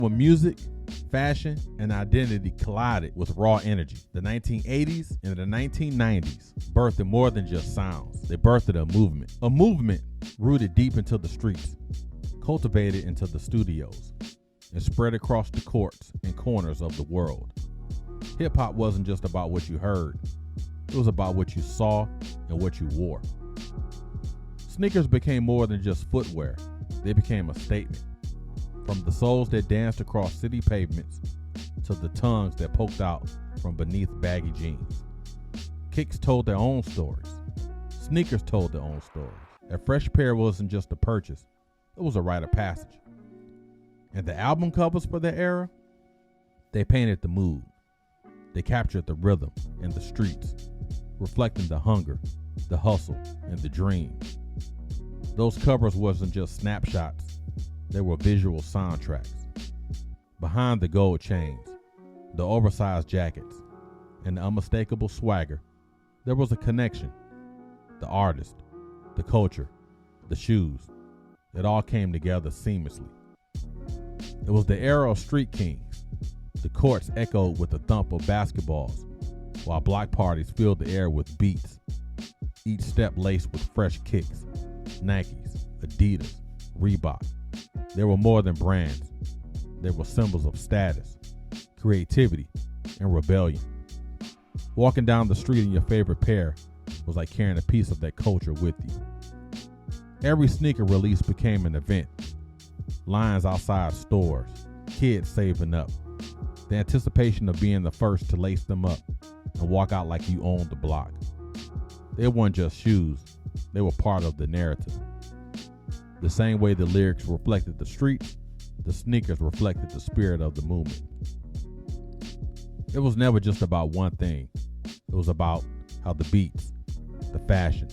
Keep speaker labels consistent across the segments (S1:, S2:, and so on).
S1: When music, fashion, and identity collided with raw energy, the 1980s and the 1990s birthed more than just sounds. They birthed a movement rooted deep into the streets, cultivated into the studios, and spread across the courts and corners of the world. Hip-hop wasn't just about what you heard. It was about what you saw and what you wore. Sneakers became more than just footwear. They became a statement. From the soles that danced across city pavements to the tongues that poked out from beneath baggy jeans. Kicks told their own stories. Sneakers told their own stories. A fresh pair wasn't just a purchase. It was a rite of passage. And the album covers for their era, they painted the mood. They captured the rhythm and the streets, reflecting the hunger, the hustle, and the dream. Those covers wasn't just snapshots. They were visual soundtracks. Behind the gold chains, the oversized jackets, and the unmistakable swagger, there was a connection. The artist, the culture, the shoes, it all came together seamlessly. It was the era of street kings. The courts echoed with the thump of basketballs, while block parties filled the air with beats, each step laced with fresh kicks, Nikes, Adidas, Reebok. They were more than brands. They were symbols of status, creativity, and rebellion. Walking down the street in your favorite pair was like carrying a piece of that culture with you. Every sneaker release became an event. Lines outside stores, kids saving up, the anticipation of being the first to lace them up and walk out like you owned the block. They weren't just shoes, they were part of the narrative. The same way the lyrics reflected the streets, the sneakers reflected the spirit of the movement. It was never just about one thing. It was about how the beats, the fashion,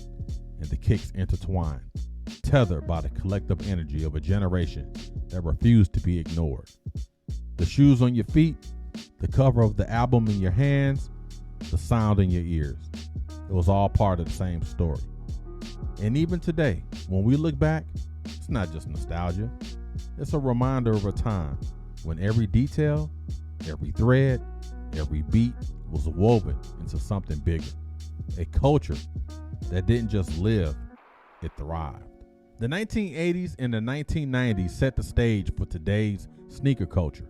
S1: and the kicks intertwined, tethered by the collective energy of a generation that refused to be ignored. The shoes on your feet, the cover of the album in your hands, the sound in your ears. It was all part of the same story. And even today, when we look back, it's not just nostalgia. It's a reminder of a time when every detail, every thread, every beat was woven into something bigger. A culture that didn't just live, it thrived. The 1980s and the 1990s set the stage for today's sneaker culture.